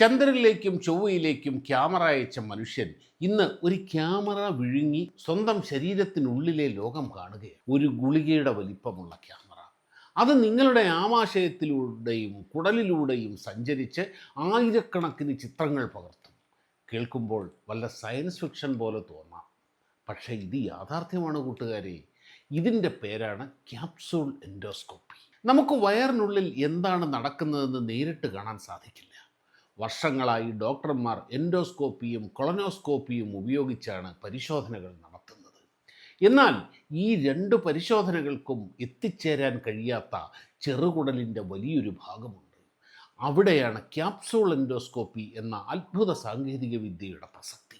ചന്ദ്രനിലേക്കും ചൊവ്വയിലേക്കും camera അയച്ച മനുഷ്യൻ ഇന്ന് ഒരു ക്യാമറ വിഴുങ്ങി സ്വന്തം ശരീരത്തിനുള്ളിലെ ലോകം കാണുകയാണ്. ഒരു ഗുളികയുടെ വലിപ്പമുള്ള ക്യാമറ. അത് നിങ്ങളുടെ ആമാശയത്തിലൂടെയും കുടലിലൂടെയും സഞ്ചരിച്ച് ആയിരക്കണക്കിന് ചിത്രങ്ങൾ പകർത്തും. കേൾക്കുമ്പോൾ വല്ല സയൻസ് ഫിക്ഷൻ പോലെ തോന്നാം. പക്ഷേ ഇത് യാഥാർത്ഥ്യമാണ് കൂട്ടുകാരെ. ഇതിൻ്റെ പേരാണ് ക്യാപ്സൂൾ എൻഡോസ്കോപ്പി. നമുക്ക് വയറിനുള്ളിൽ എന്താണ് നടക്കുന്നതെന്ന് നേരിട്ട് കാണാൻ സാധിക്കില്ല. വർഷങ്ങളായി ഡോക്ടർമാർ എൻഡോസ്കോപ്പിയും കൊളനോസ്കോപ്പിയും ഉപയോഗിച്ചാണ് പരിശോധനകൾ നടത്തുന്നത്. എന്നാൽ ഈ രണ്ട് പരിശോധനകൾക്കും എത്തിച്ചേരാൻ കഴിയാത്ത ചെറുകുടലിൻ്റെ വലിയൊരു ഭാഗമുണ്ട്. അവിടെയാണ് ക്യാപ്സൂൾ എൻഡോസ്കോപ്പി എന്ന അത്ഭുത സാങ്കേതിക വിദ്യയുടെ പ്രസക്തി.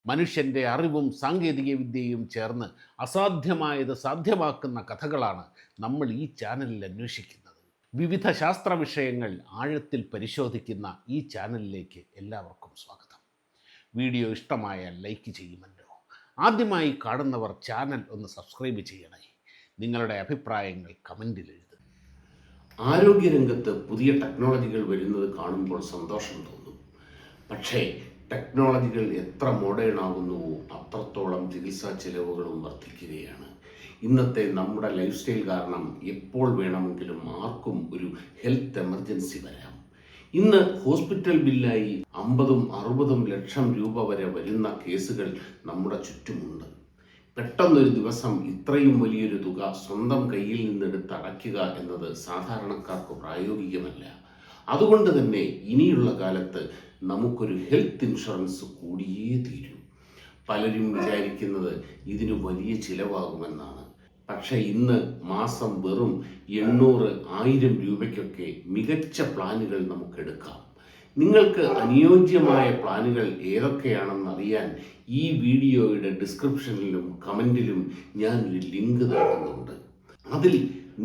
മനുഷ്യൻ്റെ അറിവും സാങ്കേതിക വിദ്യയും ചേർന്ന് അസാധ്യമായത് സാധ്യമാക്കുന്ന കഥകളാണ് നമ്മൾ ഈ ചാനലിൽ അന്വേഷിക്കുന്നത്. വിവിധ ശാസ്ത്ര വിഷയങ്ങൾ ആഴത്തിൽ പരിശോധിക്കുന്ന ഈ ചാനലിലേക്ക് എല്ലാവർക്കും സ്വാഗതം. വീഡിയോ ഇഷ്ടമായാൽ ലൈക്ക് ചെയ്യുമല്ലോ. ആദ്യമായി കാണുന്നവർ ചാനൽ ഒന്ന് സബ്സ്ക്രൈബ് ചെയ്യണേ. നിങ്ങളുടെ അഭിപ്രായങ്ങൾ കമൻറ്റിൽ എഴുതുക. ആരോഗ്യരംഗത്ത് പുതിയ ടെക്നോളജികൾ വരുന്നത് കാണുമ്പോൾ സന്തോഷം തോന്നും. പക്ഷേ ടെക്നോളജികൾ എത്ര മോഡേൺ ആകുന്നുവോ അത്രത്തോളം ചികിത്സാ ചെലവുകളും വർദ്ധിക്കുകയാണ്. ഇന്നത്തെ നമ്മുടെ ലൈഫ് സ്റ്റൈൽ കാരണം എപ്പോൾ വേണമെങ്കിലും ആർക്കും ഒരു ഹെൽത്ത് എമർജൻസി വരാം. ഇന്ന് ഹോസ്പിറ്റൽ ബില്ലായി 50-60 ലക്ഷം രൂപ വരെ വരുന്ന കേസുകൾ നമ്മുടെ ചുറ്റുമുണ്ട്. പെട്ടെന്നൊരു ദിവസം ഇത്രയും വലിയൊരു തുക സ്വന്തം കയ്യിൽ നിന്നെടുത്ത് അടയ്ക്കുക എന്നത് സാധാരണക്കാർക്ക് പ്രായോഗികമല്ല. അതുകൊണ്ട് തന്നെ ഇനിയുള്ള കാലത്ത് നമുക്കൊരു ഹെൽത്ത് ഇൻഷുറൻസ് കൂടിയേ തീരൂ. പലരും വിചാരിക്കുന്നത് ഇതിന് വലിയ ചിലവാകുമെന്നാണ്. പക്ഷേ ഇന്ന് മാസം വെറും 800-1000 രൂപയ്ക്കൊക്കെ മികച്ച പ്ലാനുകൾ നമുക്കെടുക്കാം. നിങ്ങൾക്ക് അനുയോജ്യമായ പ്ലാനുകൾ ഏതൊക്കെയാണെന്നറിയാൻ ഈ വീഡിയോയുടെ ഡിസ്ക്രിപ്ഷനിലും കമൻറ്റിലും ഞാനൊരു ലിങ്ക് നൽകുന്നുണ്ട്. അതിൽ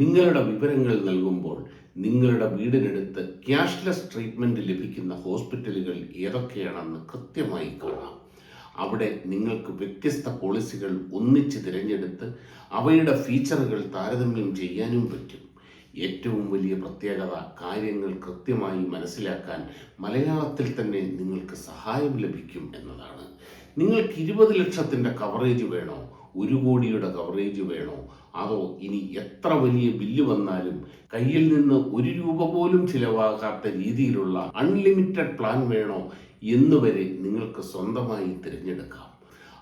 നിങ്ങളുടെ വിവരങ്ങൾ നൽകുമ്പോൾ നിങ്ങളുടെ വീടിനടുത്ത് ക്യാഷ്ലെസ് ട്രീറ്റ്മെൻറ്റ് ലഭിക്കുന്ന ഹോസ്പിറ്റലുകൾ ഏതൊക്കെയാണെന്ന് കൃത്യമായി കാണാം. അവിടെ നിങ്ങൾക്ക് വ്യത്യസ്ത പോളിസികൾ ഒന്നിച്ച് തിരഞ്ഞെടുത്ത് അവയുടെ ഫീച്ചറുകൾ താരതമ്യം ചെയ്യാനും പറ്റും. ഏറ്റവും വലിയ പ്രത്യേകത, കാര്യങ്ങൾ കൃത്യമായി മനസ്സിലാക്കാൻ മലയാളത്തിൽ തന്നെ നിങ്ങൾക്ക് സഹായം ലഭിക്കും എന്നതാണ്. നിങ്ങൾക്ക് 20 ലക്ഷത്തിൻ്റെ കവറേജ് വേണോ, 1 കോടിയുടെ കവറേജ് വേണോ, അതോ ഇനി എത്ര വലിയ ബില്ല് വന്നാലും കയ്യിൽ നിന്ന് 1 രൂപ പോലും ചിലവാകാത്ത രീതിയിലുള്ള അൺലിമിറ്റഡ് പ്ലാൻ വേണോ എന്നുവരെ നിങ്ങൾക്ക് സ്വന്തമായി തിരഞ്ഞെടുക്കാം.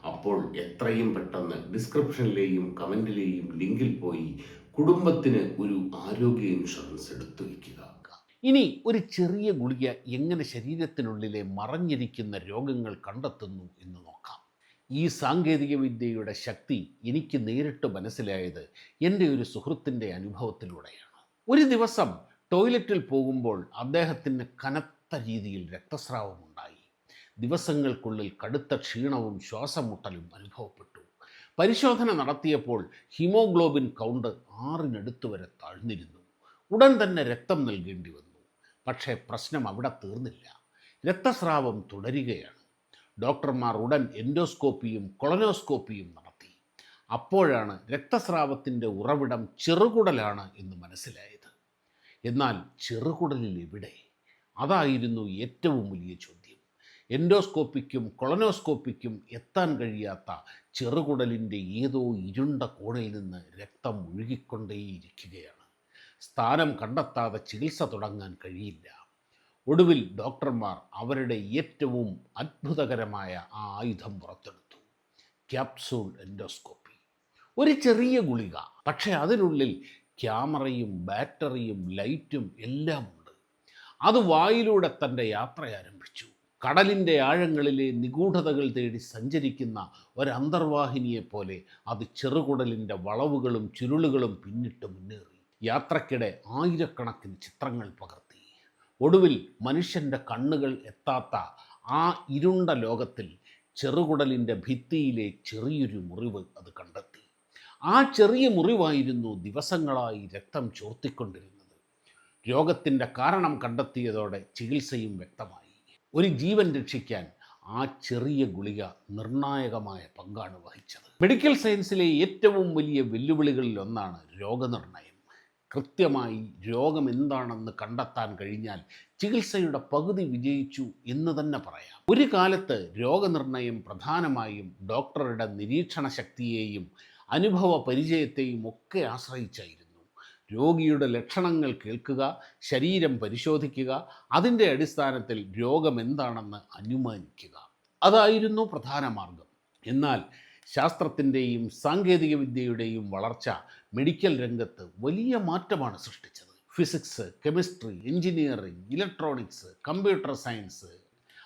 അപ്പോൾ എത്രയും പെട്ടെന്ന് ഡിസ്ക്രിപ്ഷനിലെയും കമൻറ്റിലെയും ലിങ്കിൽ പോയി കുടുംബത്തിന് ഒരു ആരോഗ്യ ഇൻഷുറൻസ് എടുത്തു വയ്ക്കുക. ഇനി ഒരു ചെറിയ ഗുളിക എങ്ങനെ ശരീരത്തിനുള്ളിലെ മറഞ്ഞിരിക്കുന്ന രോഗങ്ങൾ കണ്ടെത്തുന്നു എന്ന് നോക്കാം. ഈ സാങ്കേതിക വിദ്യയുടെ ശക്തി എനിക്ക് നേരിട്ട് മനസ്സിലായത് എൻ്റെ ഒരു സുഹൃത്തിൻ്റെ അനുഭവത്തിലൂടെയാണ്. ഒരു ദിവസം ടോയ്ലറ്റിൽ പോകുമ്പോൾ അദ്ദേഹത്തിന് കനത്ത രീതിയിൽ രക്തസ്രാവമുണ്ടായി. ദിവസങ്ങൾക്കുള്ളിൽ കടുത്ത ക്ഷീണവും ശ്വാസമുട്ടലും അനുഭവപ്പെട്ടു. പരിശോധന നടത്തിയപ്പോൾ ഹീമോഗ്ലോബിൻ കൗണ്ട് 6-ന് വരെ താഴ്ന്നിരുന്നു. ഉടൻ തന്നെ രക്തം നൽകേണ്ടി വന്നു. പക്ഷേ പ്രശ്നം അവിടെ തീർന്നില്ല. രക്തസ്രാവം തുടരുകയാണ്. ഡോക്ടർമാർ ഉടൻ എൻഡോസ്കോപ്പിയും കൊളനോസ്കോപ്പിയും നടത്തി. അപ്പോഴാണ് രക്തസ്രാവത്തിൻ്റെ ഉറവിടം ചെറുകുടലാണ് എന്ന് മനസ്സിലായത്. എന്നാൽ ചെറുകുടലിൽ എവിടെ? അതായിരുന്നു ഏറ്റവും വലിയ ചോദ്യം. എൻഡോസ്കോപ്പിക്കും കൊളനോസ്കോപ്പിക്കും എത്താൻ കഴിയാത്ത ചെറുകുടലിൻ്റെ ഏതോ ഇരുണ്ട കോണിൽ നിന്ന് രക്തം ഒഴുകിക്കൊണ്ടേയിരിക്കുകയാണ്. സ്ഥാനം കണ്ടെത്താതെ ചികിത്സ തുടങ്ങാൻ കഴിയില്ല. ഒടുവിൽ ഡോക്ടർമാർ അവരുടെ ഏറ്റവും അത്ഭുതകരമായ ആ ആയുധം പുറത്തെടുത്തു. Capsule endoscopy. ഒരു ചെറിയ ഗുളിക, പക്ഷേ അതിനുള്ളിൽ ക്യാമറയും ബാറ്ററിയും ലൈറ്റും എല്ലാം ഉണ്ട്. അത് വായിലൂടെ തൻ്റെ യാത്ര ആരംഭിച്ചു. കടലിൻ്റെ ആഴങ്ങളിലെ നിഗൂഢതകൾ തേടി സഞ്ചരിക്കുന്ന ഒരന്തർവാഹിനിയെപ്പോലെ അത് ചെറുകുടലിൻ്റെ വളവുകളും ചുരുളുകളും പിന്നിട്ട് മുന്നേറി. യാത്രക്കിടെ ആയിരക്കണക്കിന് ചിത്രങ്ങൾ പകർത്തി. ഒടുവിൽ മനുഷ്യൻ്റെ കണ്ണുകൾ എത്താത്ത ആ ഇരുണ്ട ലോകത്തിൽ ചെറുകുടലിൻ്റെ ഭിത്തിയിലെ ചെറിയൊരു മുറിവ് അത് കണ്ടെത്തി. ആ ചെറിയ മുറിവായിരുന്നു ദിവസങ്ങളായി രക്തം ചോർത്തിക്കൊണ്ടിരുന്നത്. രോഗത്തിൻ്റെ കാരണം കണ്ടെത്തിയതോടെ ചികിത്സയും വ്യക്തമായി. ഒരു ജീവൻ രക്ഷിക്കാൻ ആ ചെറിയ ഗുളിക നിർണായകമായ പങ്കാണ് വഹിച്ചത്. മെഡിക്കൽ സയൻസിലെ ഏറ്റവും വലിയ വെല്ലുവിളികളിൽ ഒന്നാണ് രോഗനിർണയം. കൃത്യമായി രോഗം എന്താണെന്ന് കണ്ടെത്താൻ കഴിഞ്ഞാൽ ചികിത്സയുടെ പകുതി വിജയിച്ചു എന്ന് തന്നെ പറയാം. ഒരു കാലത്ത് രോഗനിർണയം പ്രധാനമായും ഡോക്ടറുടെ നിരീക്ഷണ ശക്തിയെയും അനുഭവ പരിചയത്തെയും ഒക്കെ ആശ്രയിച്ചായിരുന്നു. രോഗിയുടെ ലക്ഷണങ്ങൾ കേൾക്കുക, ശരീരം പരിശോധിക്കുക, അതിൻ്റെ അടിസ്ഥാനത്തിൽ രോഗം എന്താണെന്ന് അനുമാനിക്കുക, അതായിരുന്നു പ്രധാന മാർഗം. എന്നാൽ ശാസ്ത്രത്തിൻ്റെയും സാങ്കേതിക വിദ്യയുടെയും വളർച്ച മെഡിക്കൽ രംഗത്ത് വലിയ മാറ്റമാണ് സൃഷ്ടിച്ചത്. Physics, chemistry, engineering, electronics, computer science,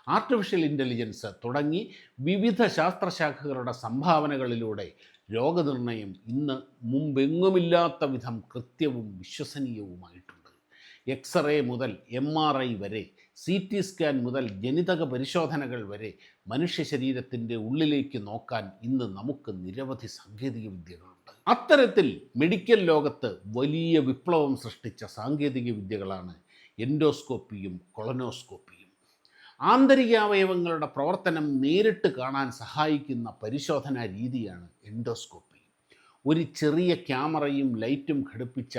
artificial intelligence തുടങ്ങി വിവിധ ശാസ്ത്രശാഖകളുടെ സംഭാവനകളിലൂടെ രോഗനിർണയം ഇന്ന് മുമ്പെങ്ങുമില്ലാത്ത വിധം കൃത്യവും വിശ്വസനീയവുമായിട്ടുണ്ട്. എക്സ്റേ മുതൽ MRI വരെ, CT സ്കാൻ മുതൽ ജനിതക പരിശോധനകൾ വരെ മനുഷ്യ ശരീരത്തിൻ്റെ ഉള്ളിലേക്ക് നോക്കാൻ ഇന്ന് നമുക്ക് നിരവധി സാങ്കേതിക വിദ്യകളുണ്ട്. അത്തരത്തിൽ മെഡിക്കൽ ലോകത്ത് വലിയ വിപ്ലവം സൃഷ്ടിച്ച സാങ്കേതിക വിദ്യകളാണ് എൻഡോസ്കോപ്പിയും കൊളനോസ്കോപ്പിയും. ആന്തരികാവയവങ്ങളുടെ പ്രവർത്തനം നേരിട്ട് കാണാൻ സഹായിക്കുന്ന പരിശോധനാ രീതിയാണ് എൻഡോസ്കോപ്പി. ഒരു ചെറിയ ക്യാമറയും ലൈറ്റും ഘടിപ്പിച്ച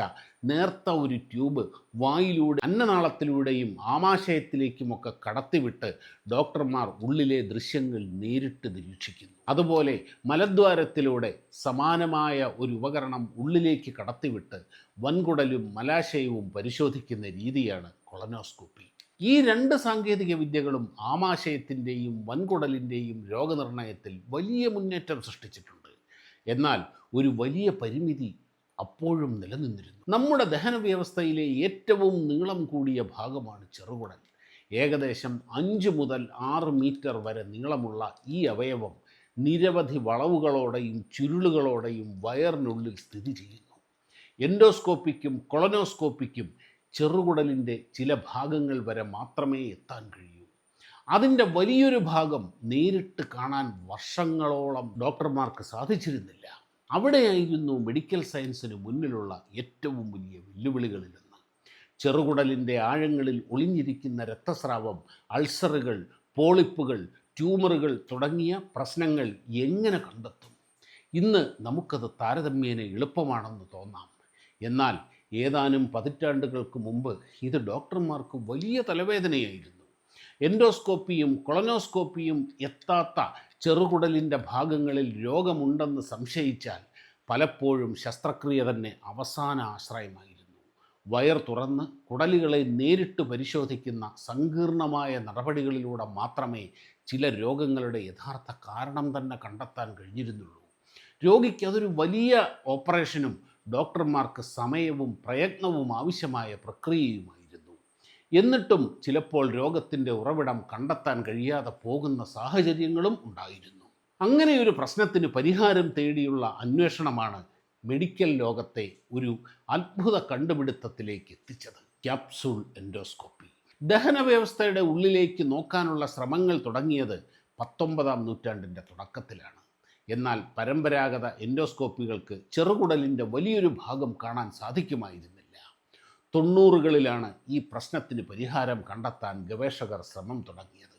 നേർത്ത ഒരു ട്യൂബ് വായിലൂടെ അന്നനാളത്തിലൂടെയും ആമാശയത്തിലേക്കുമൊക്കെ കടത്തിവിട്ട് ഡോക്ടർമാർ ഉള്ളിലെ ദൃശ്യങ്ങൾ നേരിട്ട് നിരീക്ഷിക്കുന്നു. അതുപോലെ മലദ്വാരത്തിലൂടെ സമാനമായ ഒരു ഉപകരണം ഉള്ളിലേക്ക് കടത്തിവിട്ട് വൻകുടലും മലാശയവും പരിശോധിക്കുന്ന രീതിയാണ് കൊളനോസ്കോപ്പി. ഈ രണ്ട് സാങ്കേതിക വിദ്യകളും ആമാശയത്തിൻ്റെയും വൻകുടലിൻ്റെയും രോഗനിർണയത്തിൽ വലിയ മുന്നേറ്റം സൃഷ്ടിച്ചിട്ടുണ്ട്. എന്നാൽ ഒരു വലിയ പരിമിതി അപ്പോഴും നിലനിന്നിരുന്നു. നമ്മുടെ ദഹന വ്യവസ്ഥയിലെ ഏറ്റവും നീളം കൂടിയ ഭാഗമാണ് ചെറുകുടൽ. ഏകദേശം 5 മുതൽ 6 മീറ്റർ വരെ നീളമുള്ള ഈ അവയവം നിരവധി വളവുകളോടെയും ചുരുളുകളോടെയും വയറിനുള്ളിൽ സ്ഥിതി ചെയ്യുന്നു. എൻഡോസ്കോപ്പിക്കും കൊളനോസ്കോപ്പിക്കും ചെറുകുടലിൻ്റെ ചില ഭാഗങ്ങൾ വരെ മാത്രമേ എത്താൻ കഴിയൂ. അതിൻ്റെ വലിയൊരു ഭാഗം നേരിട്ട് കാണാൻ വർഷങ്ങളോളം ഡോക്ടർമാർക്ക് സാധിച്ചിരുന്നില്ല. അവിടെയായിരുന്നു മെഡിക്കൽ സയൻസിന് മുന്നിലുള്ള ഏറ്റവും വലിയ വെല്ലുവിളികളിലൊന്ന്. ചെറുകുടലിൻ്റെ ആഴങ്ങളിൽ ഒളിഞ്ഞിരിക്കുന്ന രക്തസ്രാവം, അൾസറുകൾ, പോളിപ്പുകൾ, ട്യൂമറുകൾ തുടങ്ങിയ പ്രശ്നങ്ങൾ എങ്ങനെ കണ്ടെത്തും? ഇന്ന് നമുക്കത് താരതമ്യേന എളുപ്പമാണെന്ന് തോന്നാം. എന്നാൽ ഏതാനും പതിറ്റാണ്ടുകൾക്ക് മുമ്പ് ഇത് ഡോക്ടർമാർക്ക് വലിയ തലവേദനയായിരുന്നു. എൻഡോസ്കോപ്പിയും കൊളനോസ്കോപ്പിയും എത്താത്ത ചെറുകുടലിൻ്റെ ഭാഗങ്ങളിൽ രോഗമുണ്ടെന്ന് സംശയിച്ചാൽ പലപ്പോഴും ശസ്ത്രക്രിയ തന്നെ അവസാന ആശ്രയമായിരുന്നു. വയർ തുറന്ന് കുടലുകളെ നേരിട്ട് പരിശോധിക്കുന്ന സങ്കീർണമായ നടപടികളിലൂടെ മാത്രമേ ചില രോഗങ്ങളുടെ യഥാർത്ഥ കാരണം തന്നെ കണ്ടെത്താൻ കഴിഞ്ഞിരുന്നുള്ളൂ. രോഗിക്ക് അതൊരു വലിയ ഓപ്പറേഷനും ഡോക്ടർമാർക്ക് സമയവും പ്രയത്നവും ആവശ്യമായ പ്രക്രിയയുമായിരുന്നു. എന്നിട്ടും ചിലപ്പോൾ രോഗത്തിൻ്റെ ഉറവിടം കണ്ടെത്താൻ കഴിയാതെ പോകുന്ന സാഹചര്യങ്ങളും ഉണ്ടായിരുന്നു. അങ്ങനെയൊരു പ്രശ്നത്തിന് പരിഹാരം തേടിയുള്ള അന്വേഷണമാണ് മെഡിക്കൽ ലോകത്തെ ഒരു അത്ഭുത കണ്ടുപിടുത്തത്തിലേക്ക് എത്തിച്ചത്: ക്യാപ്സൂൾ എൻഡോസ്കോപ്പി. ദഹന വ്യവസ്ഥയുടെ ഉള്ളിലേക്ക് നോക്കാനുള്ള ശ്രമങ്ങൾ തുടങ്ങിയത് 19-ാം നൂറ്റാണ്ടിൻ്റെ തുടക്കത്തിലാണ്. എന്നാൽ പരമ്പരാഗത എൻഡോസ്കോപ്പികൾക്ക് ചെറുകുടലിൻ്റെ വലിയൊരു ഭാഗം കാണാൻ സാധിക്കുമായിരുന്നില്ല. 90കളിലാണ് ഈ പ്രശ്നത്തിന് പരിഹാരം കണ്ടെത്താൻ ഗവേഷകർ ശ്രമം തുടങ്ങിയത്.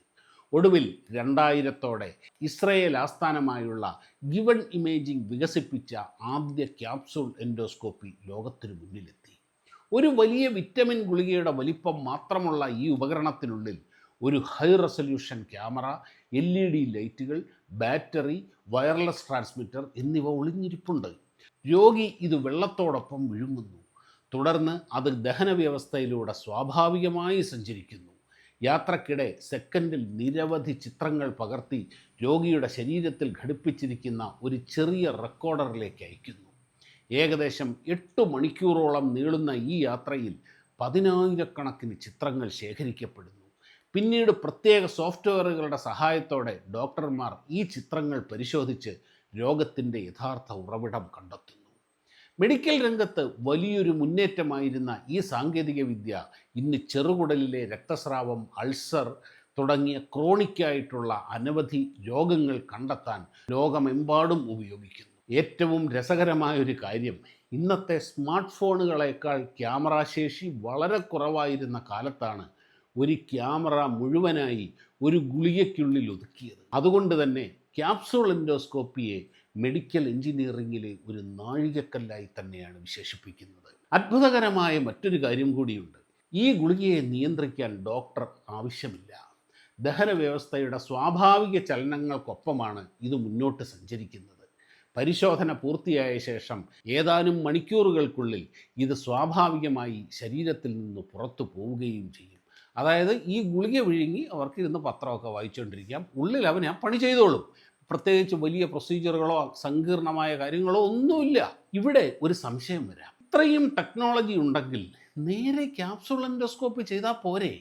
ഒടുവിൽ 2000-ഓടെ ഇസ്രയേൽ ആസ്ഥാനമായുള്ള ഗിവൺ ഇമേജിംഗ് വികസിപ്പിച്ച ആദ്യ ക്യാപ്സൂൾ എൻഡോസ്കോപ്പി ലോകത്തിനു മുന്നിലെത്തി. ഒരു വലിയ വിറ്റമിൻ ഗുളികയുടെ വലിപ്പം മാത്രമുള്ള ഈ ഉപകരണത്തിനുള്ളിൽ ഒരു ഹൈ റെസൊല്യൂഷൻ ക്യാമറ, LED ലൈറ്റുകൾ, ബാറ്ററി, വയർലെസ് ട്രാൻസ്മിറ്റർ എന്നിവ ഒളിഞ്ഞിരിപ്പുണ്ട്. രോഗി ഇത് വെള്ളത്തോടൊപ്പം വിഴുങ്ങുന്നു. തുടർന്ന് അത് ദഹന വ്യവസ്ഥയിലൂടെ സ്വാഭാവികമായി സഞ്ചരിക്കുന്നു. യാത്രക്കിടെ സെക്കൻഡിൽ നിരവധി ചിത്രങ്ങൾ പകർത്തി രോഗിയുടെ ശരീരത്തിൽ ഘടിപ്പിച്ചിരിക്കുന്ന ഒരു ചെറിയ റെക്കോർഡറിലേക്ക് അയക്കുന്നു. ഏകദേശം 8 മണിക്കൂറോളം നീളുന്ന ഈ യാത്രയിൽ 10,000-കണക്കിന് ചിത്രങ്ങൾ ശേഖരിക്കപ്പെടുന്നു. പിന്നീട് പ്രത്യേക സോഫ്റ്റ്വെയറുകളുടെ സഹായത്തോടെ ഡോക്ടർമാർ ഈ ചിത്രങ്ങൾ പരിശോധിച്ച് രോഗത്തിൻ്റെ യഥാർത്ഥ ഉറവിടം കണ്ടെത്തുന്നു. മെഡിക്കൽ രംഗത്ത് വലിയൊരു മുന്നേറ്റമായിരുന്ന ഈ സാങ്കേതിക വിദ്യ ഇന്ന് ചെറുകുടലിലെ രക്തസ്രാവം, അൾസർ തുടങ്ങിയ ക്രോണിക്കായിട്ടുള്ള അനവധി രോഗങ്ങൾ കണ്ടെത്താൻ ലോകമെമ്പാടും ഉപയോഗിക്കുന്നു. ഏറ്റവും രസകരമായൊരു കാര്യം, ഇന്നത്തെ സ്മാർട്ട് ഫോണുകളേക്കാൾ ക്യാമറ ശേഷി വളരെ കുറവായിരുന്ന കാലത്താണ് ഒരു ക്യാമറ മുഴുവനായി ഒരു ഗുളികയ്ക്കുള്ളിൽ ഒതുക്കിയത്. അതുകൊണ്ട് തന്നെ ക്യാപ്സൂൾ എൻഡോസ്കോപ്പിയെ മെഡിക്കൽ എഞ്ചിനീയറിംഗിലെ ഒരു നാഴികക്കല്ലായി തന്നെയാണ് വിശേഷിപ്പിക്കുന്നത്. അത്ഭുതകരമായ മറ്റൊരു കാര്യം കൂടിയുണ്ട്. ഈ ഗുളികയെ നിയന്ത്രിക്കാൻ ഡോക്ടർ ആവശ്യമില്ല. ദഹന വ്യവസ്ഥയുടെ സ്വാഭാവിക ചലനങ്ങൾക്കൊപ്പമാണ് ഇത് മുന്നോട്ട് സഞ്ചരിക്കുന്നത്. പരിശോധന പൂർത്തിയായ ശേഷം ഏതാനും മണിക്കൂറുകൾക്കുള്ളിൽ ഇത് സ്വാഭാവികമായി ശരീരത്തിൽ നിന്ന് പുറത്തു പോവുകയും ചെയ്യും. അതായത് ഈ ഗുളിക വിഴുങ്ങി അവർക്ക് ഇരുന്ന് പത്രമൊക്കെ വായിച്ചുകൊണ്ടിരിക്കാം, ഉള്ളിൽ അവൻ ആ പണി ചെയ്തോളും. പ്രത്യേകിച്ച് വലിയ പ്രൊസീജിയറുകളോ സങ്കീർണമായ കാര്യങ്ങളോ ഒന്നുമില്ല. ഇവിടെ ഒരു സംശയം വരാം, ഇത്രയും ടെക്നോളജി ഉണ്ടെങ്കിൽ നേരെ ക്യാപ്സൂൾ എൻഡോസ്കോപ്പി ചെയ്താൽ പോരെ?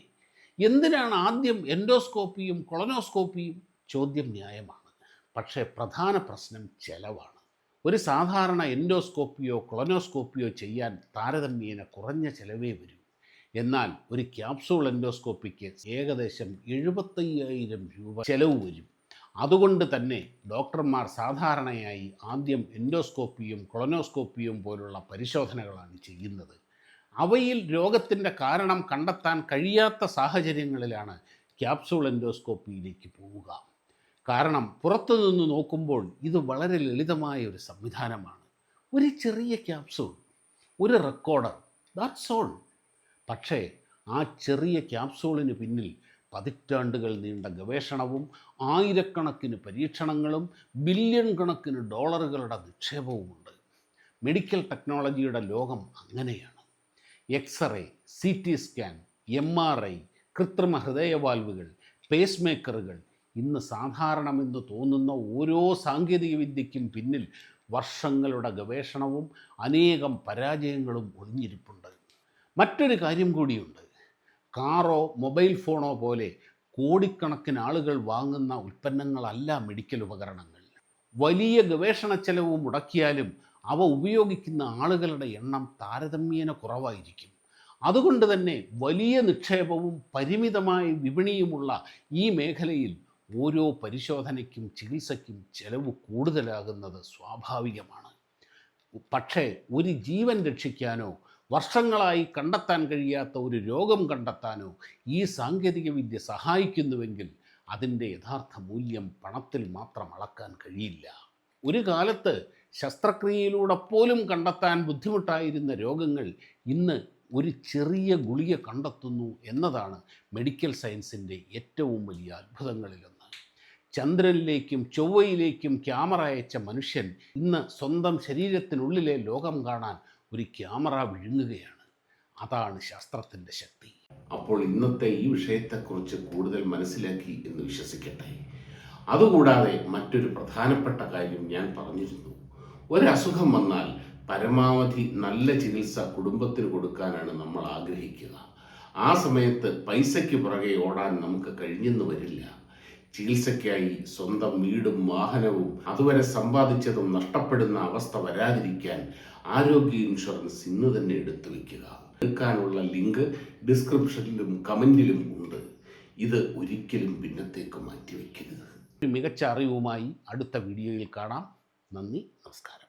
എന്തിനാണ് ആദ്യം എൻഡോസ്കോപ്പിയും കൊളനോസ്കോപ്പിയും? ചോദ്യം ന്യായമാണ്. പക്ഷേ പ്രധാന പ്രശ്നം ചെലവാണ്. ഒരു സാധാരണ എൻഡോസ്കോപ്പിയോ കൊളനോസ്കോപ്പിയോ ചെയ്യാൻ താരതമ്യേന കുറഞ്ഞ ചെലവേ വരൂ. എന്നാൽ ഒരു ക്യാപ്സൂൾ എൻഡോസ്കോപ്പിക്ക് ഏകദേശം 75,000 രൂപ ചെലവ് വരും. അതുകൊണ്ട് തന്നെ ഡോക്ടർമാർ സാധാരണയായി ആദ്യം എൻഡോസ്കോപ്പിയും കൊളനോസ്കോപ്പിയും പോലുള്ള പരിശോധനകളാണ് ചെയ്യുന്നത്. അവയിൽ രോഗത്തിൻ്റെ കാരണം കണ്ടെത്താൻ കഴിയാത്ത സാഹചര്യങ്ങളിലാണ് ക്യാപ്സൂൾ എൻഡോസ്കോപ്പിയിലേക്ക് പോവുക. കാരണം പുറത്തുനിന്ന് നോക്കുമ്പോൾ ഇത് വളരെ ലളിതമായ ഒരു സംവിധാനമാണ്. ഒരു ചെറിയ ക്യാപ്സൂൾ, ഒരു റെക്കോർഡർ, ദാറ്റ്സ് ഓൾ. പക്ഷേ ആ ചെറിയ ക്യാപ്സൂളിന് പിന്നിൽ പതിറ്റാണ്ടുകൾ നീണ്ട ഗവേഷണവും ആയിരക്കണക്കിന് പരീക്ഷണങ്ങളും ബില്യൺ കണക്കിന് ഡോളറുകളുടെ നിക്ഷേപവുമുണ്ട്. മെഡിക്കൽ ടെക്നോളജിയുടെ ലോകം അങ്ങനെയാണ്. എക്സ്റേ, CT സ്കാൻ, MRI, കൃത്രിമ ഹൃദയവാൽവുകൾ, പേസ് മേക്കറുകൾ, ഇന്ന് സാധാരണമെന്ന് തോന്നുന്ന ഓരോ സാങ്കേതികവിദ്യയ്ക്കും പിന്നിൽ വർഷങ്ങളുടെ ഗവേഷണവും അനേകം പരാജയങ്ങളും ഒളിഞ്ഞിരിപ്പുണ്ട്. മറ്റൊരു കാര്യം കൂടിയുണ്ട്. കാറോ മൊബൈൽ ഫോണോ പോലെ കോടിക്കണക്കിന് ആളുകൾ വാങ്ങുന്ന ഉൽപ്പന്നങ്ങളല്ല മെഡിക്കൽ ഉപകരണങ്ങൾ. വലിയ ഗവേഷണ ചെലവ് മുടക്കിയാലും അവ ഉപയോഗിക്കുന്ന ആളുകളുടെ എണ്ണം താരതമ്യേന കുറവായിരിക്കും. അതുകൊണ്ട് തന്നെ വലിയ നിക്ഷേപവും പരിമിതമായ വിപണിയുമുള്ള ഈ മേഖലയിൽ ഓരോ പരിശോധനയ്ക്കും ചികിത്സയ്ക്കും ചെലവ് കൂടുതലാകുന്നത് സ്വാഭാവികമാണ്. പക്ഷേ ഒരു ജീവൻ രക്ഷിക്കാനോ വർഷങ്ങളായി കണ്ടെത്താൻ കഴിയാത്ത ഒരു രോഗം കണ്ടെത്താനോ ഈ സാങ്കേതികവിദ്യ സഹായിക്കുന്നുവെങ്കിൽ അതിൻ്റെ യഥാർത്ഥ മൂല്യം പണത്തിൽ മാത്രം അളക്കാൻ കഴിയില്ല. ഒരു കാലത്ത് ശസ്ത്രക്രിയയിലൂടെ പോലും കണ്ടെത്താൻ ബുദ്ധിമുട്ടായിരുന്ന രോഗങ്ങൾ ഇന്ന് ഒരു ചെറിയ ഗുളിക കണ്ടെത്തുന്നു എന്നതാണ് മെഡിക്കൽ സയൻസിൻ്റെ ഏറ്റവും വലിയ അത്ഭുതങ്ങളിലൊന്ന്. ചന്ദ്രനിലേക്കും ചൊവ്വയിലേക്കും ക്യാമറ അയച്ച മനുഷ്യൻ ഇന്ന് സ്വന്തം ശരീരത്തിനുള്ളിലെ ലോകം കാണാൻ ഒരു ക്യാമറ വിഴുങ്ങുകയാണ്. അതാണ് ശാസ്ത്രത്തിൻ്റെ ശക്തി. അപ്പോൾ ഇന്നത്തെ ഈ വിഷയത്തെക്കുറിച്ച് കൂടുതൽ മനസ്സിലാക്കി എന്ന് വിശ്വസിക്കട്ടെ. അതുകൂടാതെ മറ്റൊരു പ്രധാനപ്പെട്ട കാര്യം ഞാൻ പറഞ്ഞിരുന്നു. ഒരസുഖം വന്നാൽ പരമാവധി നല്ല ചികിത്സ കുടുംബത്തിന് കൊടുക്കാനാണ് നമ്മൾ ആഗ്രഹിക്കുക. ആ സമയത്ത് പൈസയ്ക്ക് പുറകെ ഓടാൻ നമുക്ക് കഴിഞ്ഞെന്ന് വരില്ല. ചികിത്സയ്ക്കായി സ്വന്തം വീടും വാഹനവും അതുവരെ സമ്പാദിച്ചതും നഷ്ടപ്പെടുന്ന അവസ്ഥ വരാതിരിക്കാൻ ആരോഗ്യ ഇൻഷുറൻസ് ഇന്ന് തന്നെ എടുത്തു വയ്ക്കുക. എടുക്കാനുള്ള ലിങ്ക് ഡിസ്ക്രിപ്ഷനിലും കമൻറ്റിലും ഉണ്ട്. ഇത് ഒരിക്കലും പിന്നത്തേക്ക് മാറ്റിവെക്കരുത്. ഒരു മികച്ച അറിവുമായി അടുത്ത വീഡിയോയിൽ കാണാം. നന്ദി, നമസ്കാരം.